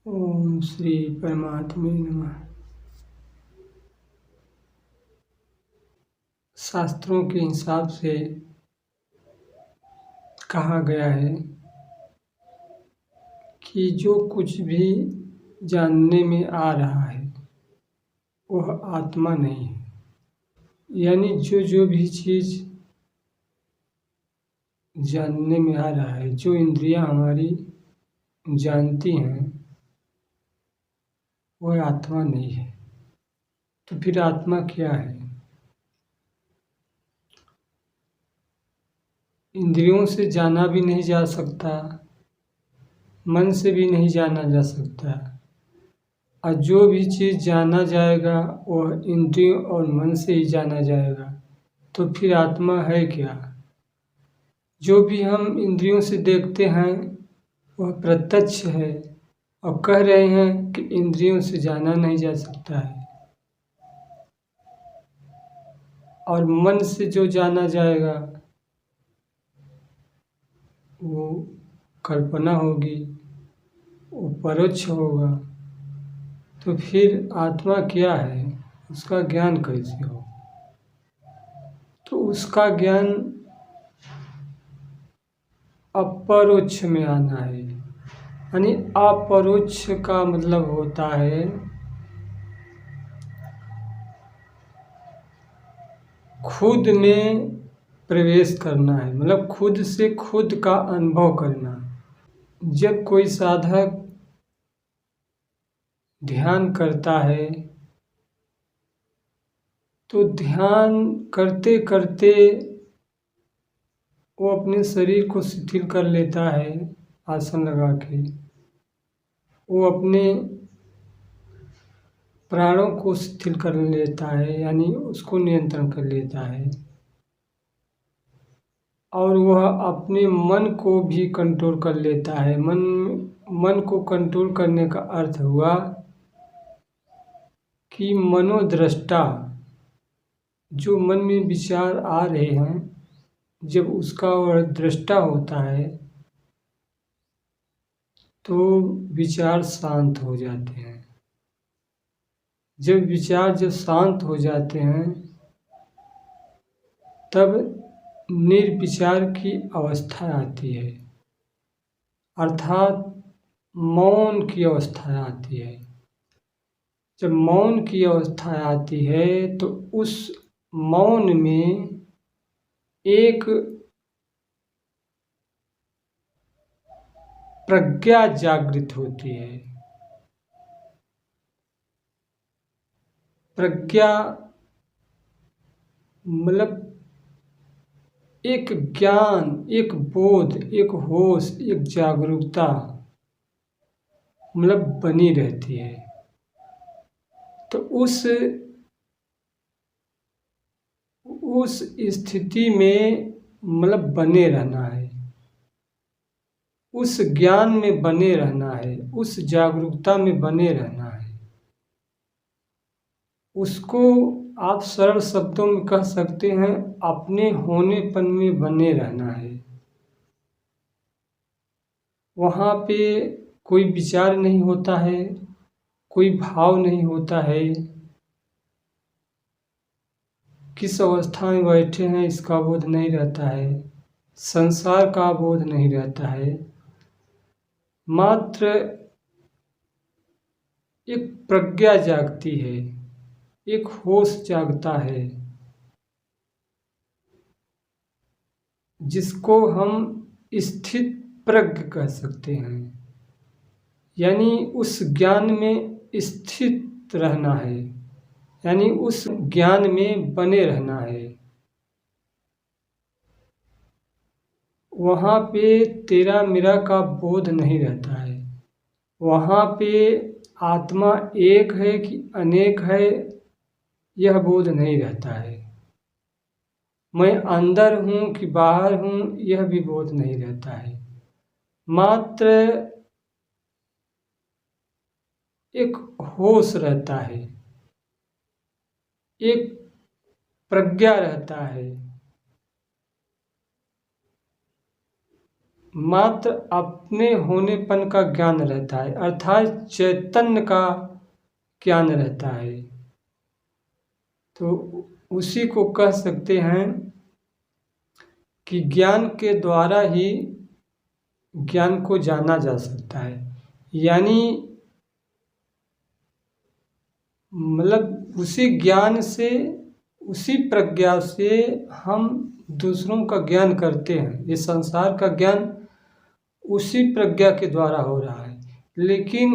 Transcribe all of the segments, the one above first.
ओम श्री परमात्मे नमः। शास्त्रों के हिसाब से कहा गया है कि जो कुछ भी जानने में आ रहा है वह आत्मा नहीं है। यानी जो भी चीज़ जानने में आ रहा है, जो इंद्रियां हमारी जानती हैं, वह आत्मा नहीं है। तो फिर आत्मा क्या है? इंद्रियों से जाना भी नहीं जा सकता, मन से भी नहीं जाना जा सकता, और जो भी चीज़ जाना जाएगा वह इंद्रियों और मन से ही जाना जाएगा। तो फिर आत्मा है क्या? जो भी हम इंद्रियों से देखते हैं वह प्रत्यक्ष है, और कह रहे हैं कि इंद्रियों से जाना नहीं जा सकता है, और मन से जो जाना जाएगा वो कल्पना होगी, वो परोक्ष होगा। तो फिर आत्मा क्या है, उसका ज्ञान कैसे हो? तो उसका ज्ञान अपरोक्ष में आना है। यानी अपरोक्ष का मतलब होता है खुद में प्रवेश करना है, मतलब खुद से खुद का अनुभव करना। जब कोई साधक ध्यान करता है तो ध्यान करते करते वो अपने शरीर को शिथिल कर लेता है आसन लगा के। वो अपने प्राणों को शिथिल कर लेता है, यानी उसको नियंत्रण कर लेता है, और वह अपने मन को भी कंट्रोल कर लेता है। मन को कंट्रोल करने का अर्थ हुआ कि मनोदृष्टा, जो मन में विचार आ रहे हैं, जब उसका वह दृष्टा होता है तो विचार शांत हो जाते हैं। जब शांत हो जाते हैं तब निर्विचार की अवस्था आती है, अर्थात मौन की अवस्था आती है। जब मौन की अवस्था आती है तो उस मौन में एक प्रज्ञा जागृत होती है। प्रज्ञा मतलब एक ज्ञान, एक बोध, एक होश, एक जागरूकता मतलब बनी रहती है। तो उस स्थिति में मतलब बने रहना है, उस ज्ञान में बने रहना है, उस जागरूकता में बने रहना है। उसको आप सरल शब्दों में कह सकते हैं, अपने होनेपन में बने रहना है। वहाँ पे कोई विचार नहीं होता है, कोई भाव नहीं होता है, किस अवस्था में बैठे हैं इसका बोध नहीं रहता है, संसार का बोध नहीं रहता है। मात्र एक प्रज्ञा जागती है, एक होश जागता है, जिसको हम स्थित प्रज्ञ कह सकते हैं। यानी उस ज्ञान में स्थित रहना है, यानी उस ज्ञान में बने रहना है। वहाँ पे तेरा मेरा का बोध नहीं रहता है। वहाँ पे आत्मा एक है कि अनेक है यह बोध नहीं रहता है। मैं अंदर हूँ कि बाहर हूँ यह भी बोध नहीं रहता है। मात्र एक होश रहता है, एक प्रज्ञा रहता है। मात्र अपने होनेपन का ज्ञान रहता है, अर्थात चैतन्य का ज्ञान रहता है। तो उसी को कह सकते हैं कि ज्ञान के द्वारा ही ज्ञान को जाना जा सकता है। यानी मतलब उसी ज्ञान से, उसी प्रज्ञा से हम दूसरों का ज्ञान करते हैं। ये संसार का ज्ञान उसी प्रज्ञा के द्वारा हो रहा है, लेकिन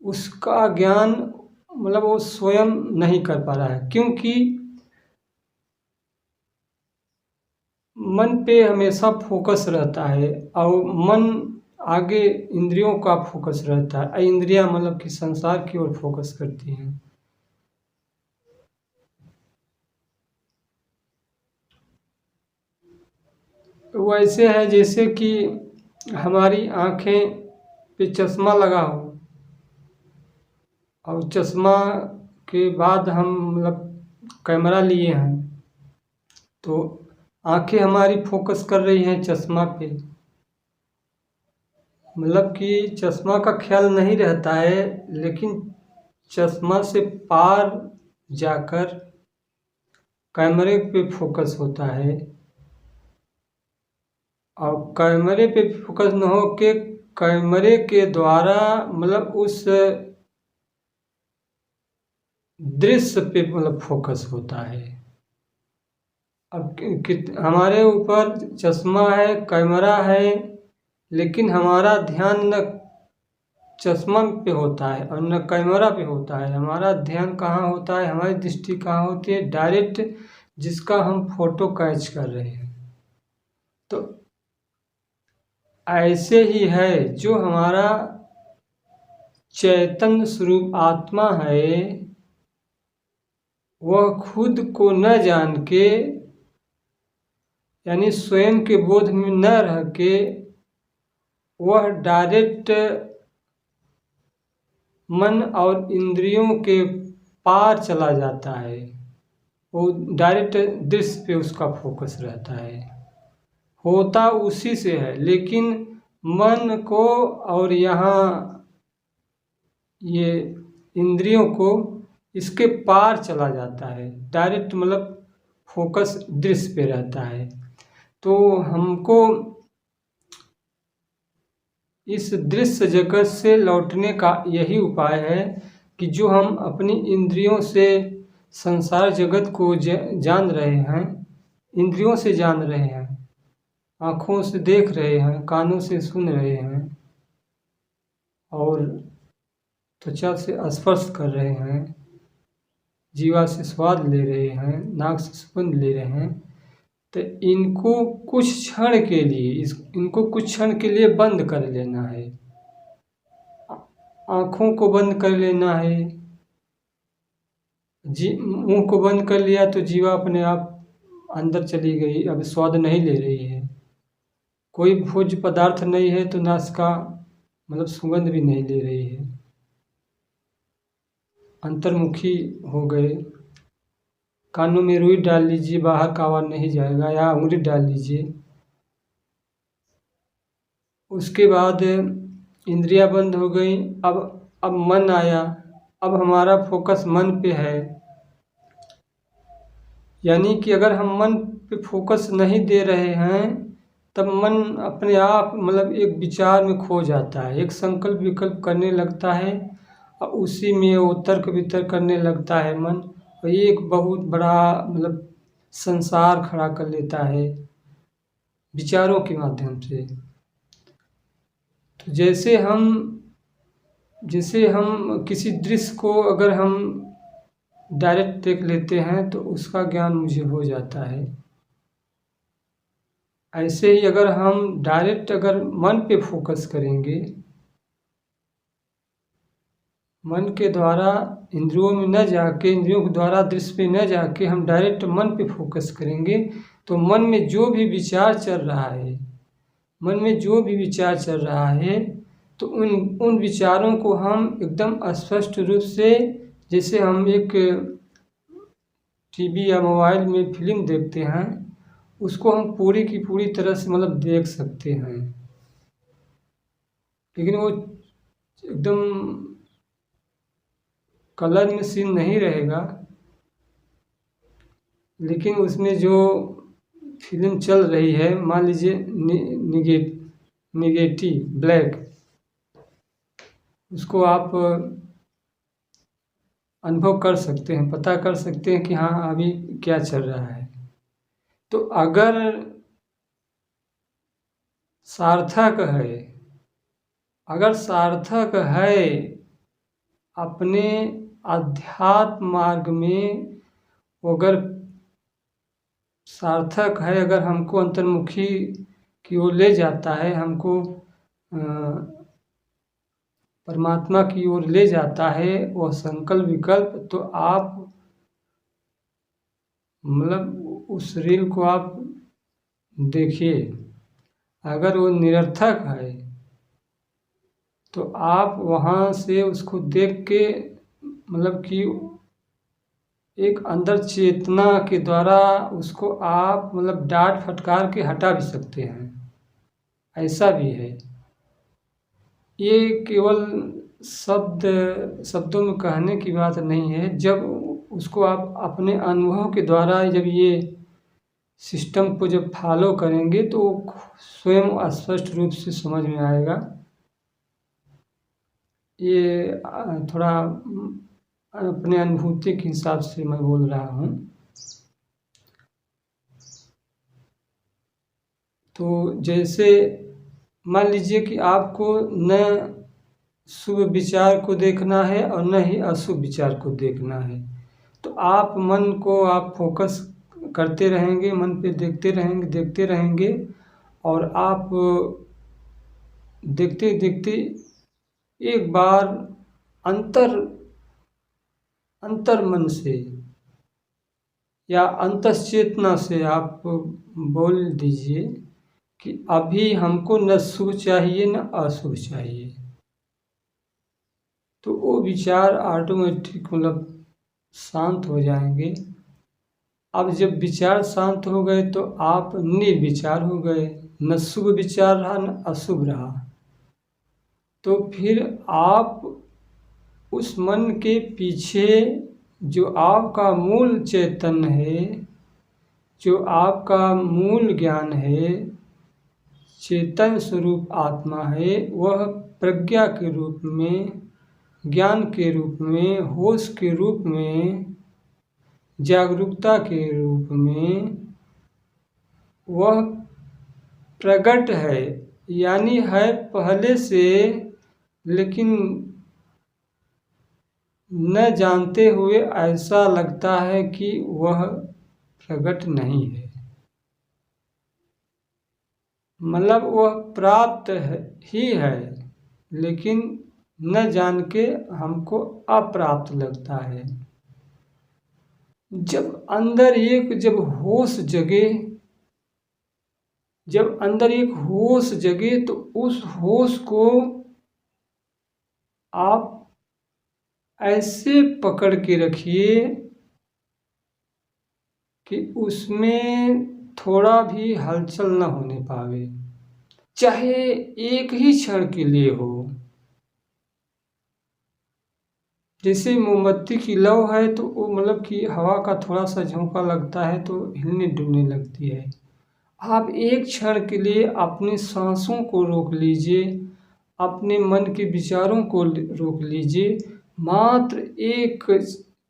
उसका ज्ञान मतलब वो स्वयं नहीं कर पा रहा है, क्योंकि मन पे हमेशा फोकस रहता है और मन आगे इंद्रियों का फोकस रहता है। इंद्रियां मतलब कि संसार की ओर फोकस करती हैं। वो ऐसे है जैसे कि हमारी आँखें पे चश्मा लगा हो और चश्मा के बाद हम मतलब कैमरा लिए हैं, तो आँखें हमारी फोकस कर रही हैं चश्मा पे, मतलब कि चश्मा का ख्याल नहीं रहता है, लेकिन चश्मा से पार जाकर कैमरे पे फोकस होता है। और कैमरे पे फोकस न हो के कैमरे के द्वारा मतलब उस दृश्य पे मतलब फोकस होता है। अब हमारे ऊपर चश्मा है, कैमरा है, लेकिन हमारा ध्यान न चश्मा पे होता है और न कैमरा पे होता है। हमारा ध्यान कहाँ होता है, हमारी दृष्टि कहाँ होती है, डायरेक्ट जिसका हम फोटो कैच कर रहे हैं। तो ऐसे ही है जो हमारा चैतन्य स्वरूप आत्मा है, वह खुद को न जान के, यानी स्वयं के बोध में न रह के, वह डायरेक्ट मन और इंद्रियों के पार चला जाता है। वो डायरेक्ट दृश्य पे उसका फोकस रहता है, होता उसी से है, लेकिन मन को और यहाँ ये इंद्रियों को इसके पार चला जाता है। डायरेक्ट मतलब फोकस दृश्य पे रहता है। तो हमको इस दृश्य जगत से लौटने का यही उपाय है कि जो हम अपनी इंद्रियों से संसार जगत को जान रहे हैं, इंद्रियों से जान रहे हैं, आँखों से देख रहे हैं, कानों से सुन रहे हैं और त्वचा से स्पर्श कर रहे हैं, जीवा से स्वाद ले रहे हैं, नाक से सुगंध ले रहे हैं, तो इनको कुछ क्षण के लिए इनको कुछ क्षण के लिए बंद कर लेना है। आँखों को बंद कर लेना है, मुंह को बंद कर लिया तो जीवा अपने आप अंदर चली गई, अब स्वाद नहीं ले रही है। कोई भोज्य पदार्थ नहीं है तो नासिका मतलब सुगंध भी नहीं ले रही है, अंतर्मुखी हो गए। कानों में रुई डाल लीजिए, बाहर का आवाज़ नहीं जाएगा, या उंगली डाल लीजिए। उसके बाद इंद्रियां बंद हो गई। अब मन आया, अब हमारा फोकस मन पे है। यानी कि अगर हम मन पे फोकस नहीं दे रहे हैं तब मन अपने आप मतलब एक विचार में खो जाता है, एक संकल्प विकल्प करने लगता है और उसी में वो तर्क वितर्क करने लगता है मन, और ये एक बहुत बड़ा मतलब संसार खड़ा कर लेता है विचारों के माध्यम से। तो जैसे हम किसी दृश्य को अगर हम डायरेक्ट देख लेते हैं तो उसका ज्ञान मुझे हो जाता है। ऐसे ही अगर हम डायरेक्ट अगर मन पे फोकस करेंगे, मन के द्वारा इंद्रियों में न जाके, इंद्रियों के द्वारा दृश्य पे न जाके हम डायरेक्ट मन पे फोकस करेंगे, तो मन में जो भी विचार चल रहा है, मन में जो भी विचार चल रहा है, तो उन विचारों को हम एकदम स्पष्ट रूप से, जैसे हम एक टीवी या मोबाइल में फिल्म देखते हैं, उसको हम पूरी की पूरी तरह से मतलब देख सकते हैं। लेकिन वो एकदम कलर में सीन नहीं रहेगा, लेकिन उसमें जो फिल्म चल रही है, मान लीजिए निगेटिव ब्लैक, उसको आप अनुभव कर सकते हैं, पता कर सकते हैं कि हाँ अभी क्या चल रहा है। तो अगर सार्थक है, अगर सार्थक है अपने अध्यात्म मार्ग में, अगर सार्थक है, अगर हमको अंतर्मुखी की ओर ले जाता है, हमको परमात्मा की ओर ले जाता है वह संकल्प विकल्प, तो आप मतलब उस रील को आप देखिए। अगर वो निरर्थक है तो आप वहाँ से उसको देख के मतलब कि एक अंदर चेतना के द्वारा उसको आप मतलब डांट फटकार के हटा भी सकते हैं, ऐसा भी है। ये केवल शब्दों में कहने की बात नहीं है, जब उसको आप अपने अनुभव के द्वारा जब ये सिस्टम को जब फॉलो करेंगे तो स्वयं स्पष्ट रूप से समझ में आएगा। ये थोड़ा अपने अनुभूति के हिसाब से मैं बोल रहा हूँ। तो जैसे मान लीजिए कि आपको न शुभ विचार को देखना है और न ही अशुभ विचार को देखना है, तो आप मन को आप फोकस करते रहेंगे, मन पे देखते रहेंगे और आप देखते देखते एक बार अंतर अंतर मन से या अंतश्चेतना से आप बोल दीजिए कि अभी हमको न शुभ चाहिए न अशुभ चाहिए, तो वो विचार ऑटोमेटिक मतलब शांत हो जाएंगे। अब जब विचार शांत हो गए तो आप निर्विचार हो गए, न शुभ विचार रहा न अशुभ रहा। तो फिर आप उस मन के पीछे जो आपका मूल चैतन्य है, जो आपका मूल ज्ञान है, चेतन स्वरूप आत्मा है, वह प्रज्ञा के रूप में, ज्ञान के रूप में, होश के रूप में, जागरूकता के रूप में वह प्रकट है, यानी है पहले से, लेकिन न जानते हुए ऐसा लगता है कि वह प्रकट नहीं है। मतलब वह प्राप्त ही है, लेकिन न जान के हमको अप्राप्त लगता है। जब अंदर एक होश जगे तो उस होश को आप ऐसे पकड़ के रखिए कि उसमें थोड़ा भी हलचल न होने पावे, चाहे एक ही क्षण के लिए हो। जैसे मोमबत्ती की लौ है तो वो मतलब कि हवा का थोड़ा सा झोंका लगता है तो हिलने डुलने लगती है। आप एक क्षण के लिए अपनी सांसों को रोक लीजिए, अपने मन के विचारों को रोक लीजिए, मात्र एक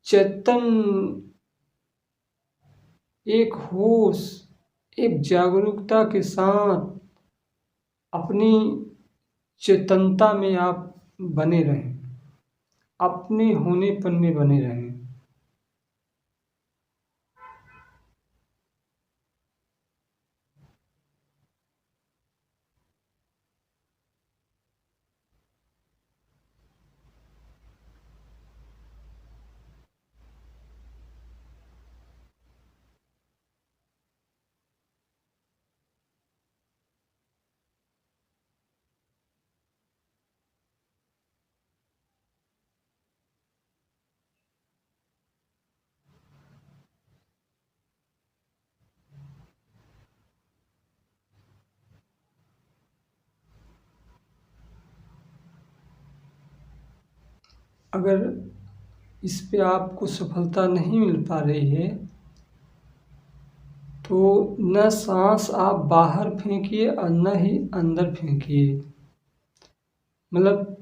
चेतन, एक होश, एक जागरूकता के साथ अपनी चेतनता में आप बने रहें, अपने होनेपन में बने रहें। अगर इस पे आपको सफलता नहीं मिल पा रही है तो न सांस आप बाहर फेंकिए और न ही अंदर फेंकिए। मतलब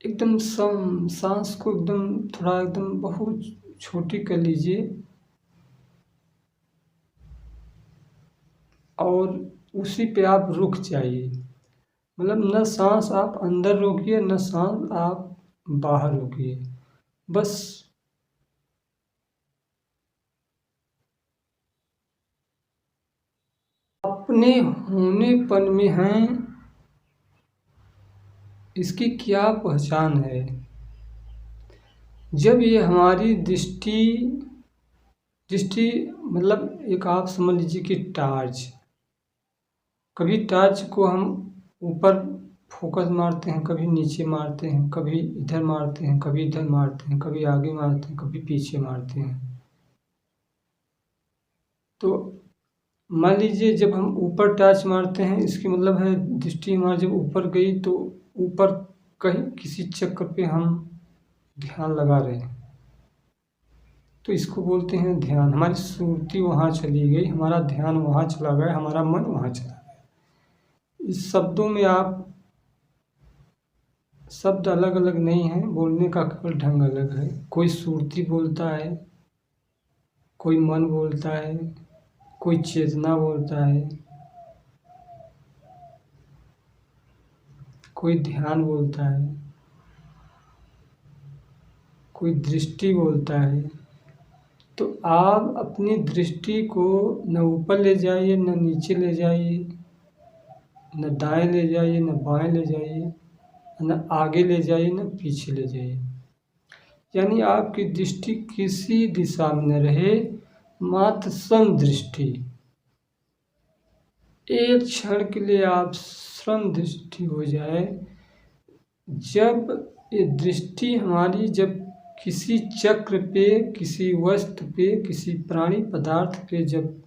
एकदम सांस को एकदम थोड़ा एकदम बहुत छोटी कर लीजिए और उसी पे आप रुक जाइए। मतलब न सांस आप अंदर रोकिए न सांस आप बाहर रोकिए, बस अपने होनेपन में हैं, इसकी क्या पहचान है। जब ये हमारी दृष्टि दृष्टि मतलब एक आप समझ लीजिए कि टार्च, कभी टार्च को हम ऊपर फोकस मारते हैं, कभी नीचे मारते हैं, कभी इधर मारते हैं, कभी इधर मारते हैं, कभी आगे मारते हैं, कभी पीछे मारते हैं। तो मान लीजिए जब हम ऊपर टॉर्च मारते हैं, इसकी मतलब है दृष्टि हमारी जब ऊपर गई तो ऊपर कहीं किसी चक्र पे हम ध्यान लगा रहे हैं, तो इसको बोलते हैं ध्यान। हमारी सुरती वहाँ चली गई, हमारा ध्यान वहाँ चला गया, हमारा मन वहाँ चला गया। इस शब्दों में आप शब्द अलग अलग नहीं हैं, बोलने का केवल ढंग अलग है। कोई सुरती बोलता है, कोई मन बोलता है, कोई चेतना बोलता है, कोई ध्यान बोलता है, कोई दृष्टि बोलता है। तो आप अपनी दृष्टि को न ऊपर ले जाइए न नीचे ले जाइए, न दाएं ले जाइए न बाएं ले जाइए, न आगे ले जाइए न पीछे ले जाइए। यानी आपकी दृष्टि किसी दिशा में न रहे, मात्र समदृष्टि। एक क्षण के लिए आप समदृष्टि हो जाए। जब ये दृष्टि हमारी जब किसी चक्र पे, किसी वस्तु पे, किसी प्राणी पदार्थ पे जब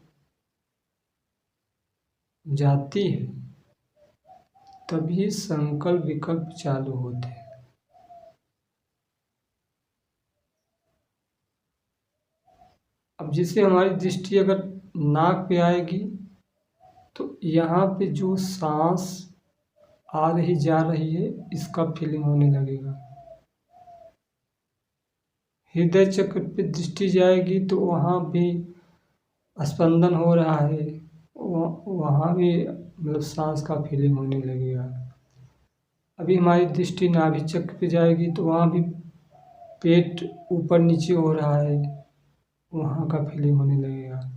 जाती है, तभी संकल्प विकल्प चालू होते हैं। अब जैसे हमारी दृष्टि अगर नाक पे आएगी तो यहाँ पे जो सांस आ रही जा रही है इसका फीलिंग होने लगेगा। हृदय चक्र पे दृष्टि जाएगी तो वहाँ भी स्पंदन हो रहा है, वहाँ भी मतलब सांस का फीलिंग होने लगेगा। अभी हमारी दृष्टि नाभि चक्र पे जाएगी तो वहाँ भी पेट ऊपर नीचे हो रहा है, वहाँ का फीलिंग होने लगेगा।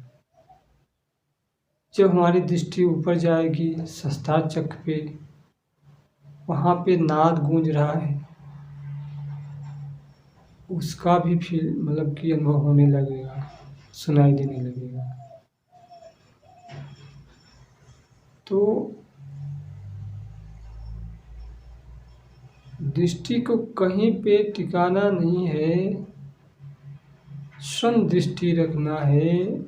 जब हमारी दृष्टि ऊपर जाएगी सहस्त्रार चक्र पे, वहाँ पे नाद गूंज रहा है, उसका भी फील मतलब कि अनुभव होने लगेगा, सुनाई देने लगेगा। तो दृष्टि को कहीं पे टिकाना नहीं है, सम दृष्टि रखना है।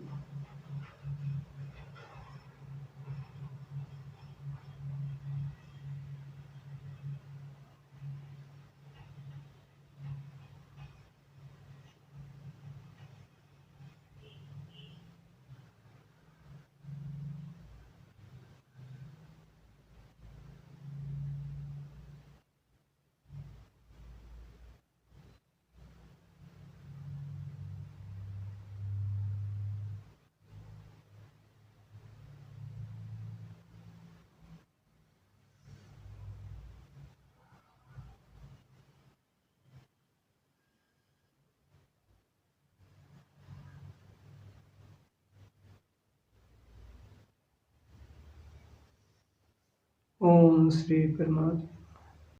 ओम श्री परमात्मा।